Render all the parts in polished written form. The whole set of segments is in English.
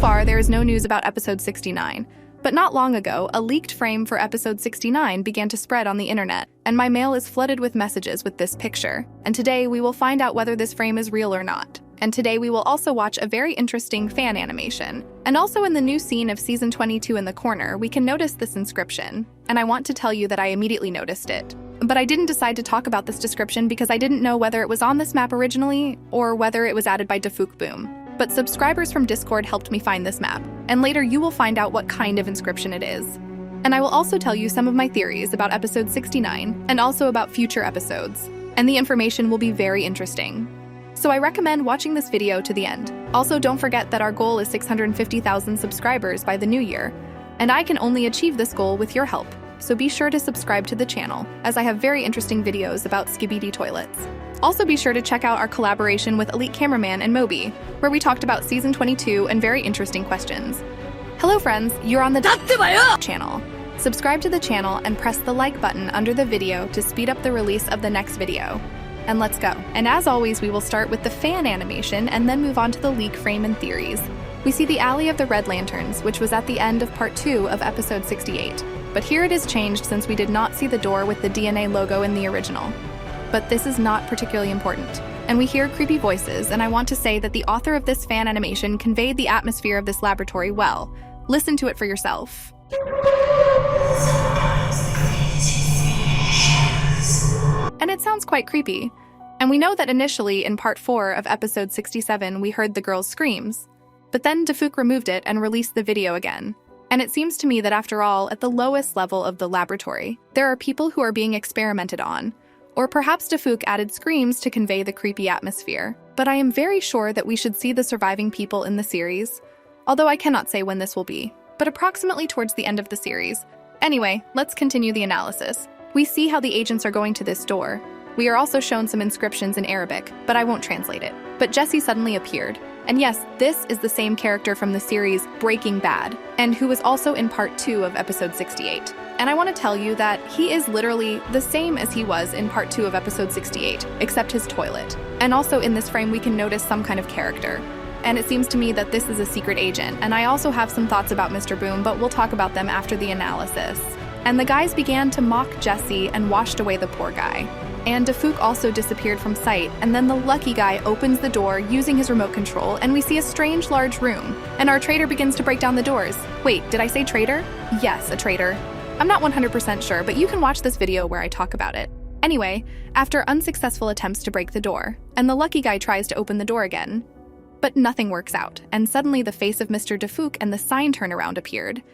far, there is no news about episode 69. But not long ago, a leaked frame for episode 69 began to spread on the internet, and my mail is flooded with messages with this picture. And today, we will find out whether this frame is real or not. And today, we will also watch a very interesting fan animation. And also in the new scene of Season 22 in the corner, we can notice this inscription. And I want to tell you that I immediately noticed it. But I didn't decide to talk about this description because I didn't know whether it was on this map originally or whether it was added by Boom. But subscribers from Discord helped me find this map, and later you will find out what kind of inscription it is. And I will also tell you some of my theories about episode 69 and also about future episodes. And the information will be very interesting. So I recommend watching this video to the end. Also, don't forget that our goal is 650,000 subscribers by the new year, and I can only achieve this goal with your help. So be sure to subscribe to the channel, as I have very interesting videos about Skibidi toilets. Also be sure to check out our collaboration with Elite Cameraman and Moby, where we talked about Season 22 and very interesting questions. Hello friends, you're on the channel. Subscribe to the channel and press the like button under the video to speed up the release of the next video. And let's go. And as always, we will start with the fan animation and then move on to the leak frame and theories. We see the Alley of the Red Lanterns, which was at the end of part 2 of episode 68. But here it is changed since we did not see the door with the DNA logo in the original. But this is not particularly important. And we hear creepy voices, and I want to say that the author of this fan animation conveyed the atmosphere of this laboratory well. Listen to it for yourself. And it sounds quite creepy. And we know that initially in part 4 of episode 67 we heard the girl's screams. But then Defuk removed it and released the video again. And it seems to me that after all, at the lowest level of the laboratory, there are people who are being experimented on. Or perhaps Defuk added screams to convey the creepy atmosphere. But I am very sure that we should see the surviving people in the series. Although I cannot say when this will be, but approximately towards the end of the series. Anyway, let's continue the analysis. We see how the agents are going to this door. We are also shown some inscriptions in Arabic, but I won't translate it. But Jesse suddenly appeared. And yes, this is the same character from the series Breaking Bad, and who was also in part 2 of episode 68. And I want to tell you that he is literally the same as he was in part 2 of episode 68, except his toilet. And also in this frame we can notice some kind of character. And it seems to me that this is a secret agent, and I also have some thoughts about Mr. Boom, but we'll talk about them after the analysis. And the guys began to mock Jesse and washed away the poor guy. And Defuk also disappeared from sight, and then the lucky guy opens the door using his remote control, and we see a strange large room. And our traitor begins to break down the doors. Wait, did I say traitor? Yes, a traitor. I'm not 100% sure, but you can watch this video where I talk about it. Anyway, after unsuccessful attempts to break the door, and the lucky guy tries to open the door again, but nothing works out, and suddenly the face of Mr. Defuk and the sign turnaround appeared.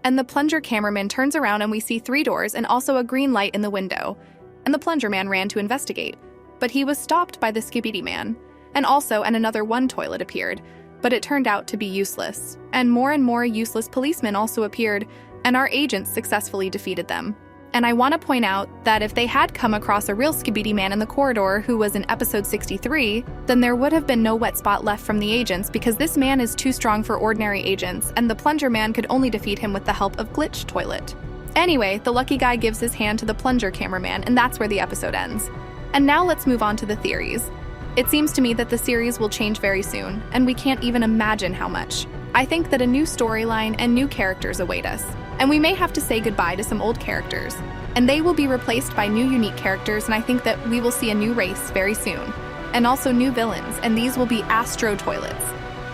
And the plunger cameraman turns around and we see 3 doors and also a green light in the window. And the plunger man ran to investigate, but he was stopped by the Skibidi man. And another 1 toilet appeared, but it turned out to be useless. And more useless policemen also appeared, and our agents successfully defeated them. And I want to point out that if they had come across a real Skibidi man in the corridor who was in episode 63, then there would have been no wet spot left from the agents because this man is too strong for ordinary agents, and the plunger man could only defeat him with the help of Glitch Toilet. Anyway, the lucky guy gives his hand to the plunger cameraman, and that's where the episode ends. And now let's move on to the theories. It seems to me that the series will change very soon, and we can't even imagine how much. I think that a new storyline and new characters await us, and we may have to say goodbye to some old characters, and they will be replaced by new unique characters, and I think that we will see a new race very soon, and also new villains, and these will be Astro Toilets.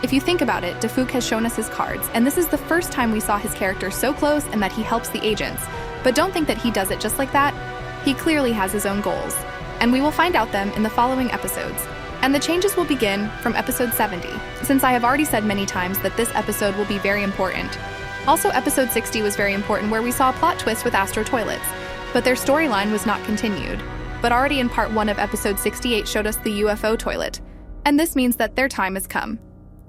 If you think about it, Defuk has shown us his cards, and this is the first time we saw his character so close and that he helps the agents. But don't think that he does it just like that. He clearly has his own goals, and we will find out them in the following episodes. And the changes will begin from episode 70, since I have already said many times that this episode will be very important. Also, episode 60 was very important where we saw a plot twist with Astro Toilets, but their storyline was not continued. But already in part 1 of episode 68 showed us the UFO toilet, and this means that their time has come.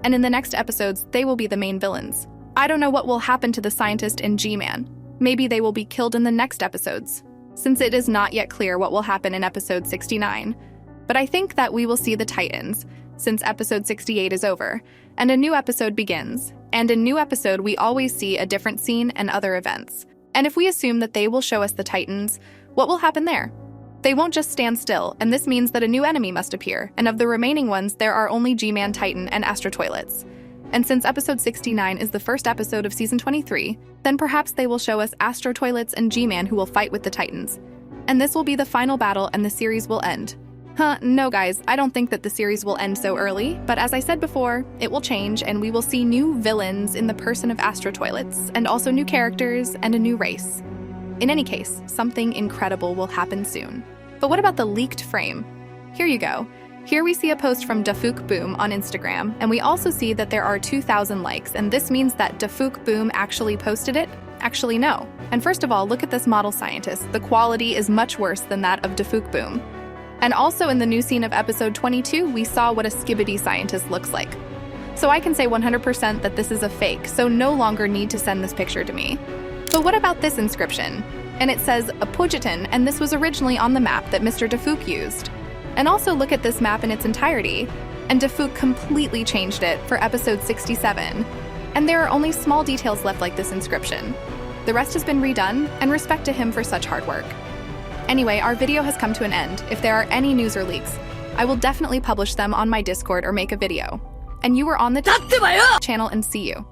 And in the next episodes, they will be the main villains. I don't know what will happen to the scientist and G-Man. Maybe they will be killed in the next episodes, since it is not yet clear what will happen in episode 69. But I think that we will see the Titans, since episode 68 is over, and a new episode begins. And in new episode, we always see a different scene and other events. And if we assume that they will show us the Titans, what will happen there? They won't just stand still, and this means that a new enemy must appear, and of the remaining ones, there are only G-Man, Titan, and Astro Toilets. And since episode 69 is the first episode of season 23, then perhaps they will show us Astro Toilets and G-Man who will fight with the Titans. And this will be the final battle and the series will end. No guys, I don't think that the series will end so early, but as I said before, it will change and we will see new villains in the person of Astro Toilets, and also new characters and a new race. In any case, something incredible will happen soon. But what about the leaked frame? Here you go. Here we see a post from Dafuk Boom on Instagram, and we also see that there are 2,000 likes, and this means that Dafuk Boom actually posted it? Actually, no. And first of all, look at this model scientist. The quality is much worse than that of Dafuk Boom. And also in the new scene of episode 22, we saw what a Skibidi scientist looks like. So I can say 100% that this is a fake, so no longer need to send this picture to me. But what about this inscription? And it says Apujitan, and this was originally on the map that Mr. Dafuk used. And also look at this map in its entirety. And Dafuk completely changed it for episode 67. And there are only small details left like this inscription. The rest has been redone, and respect to him for such hard work. Anyway, our video has come to an end. If there are any news or leaks, I will definitely publish them on my Discord or make a video. And you were on the channel, and see you.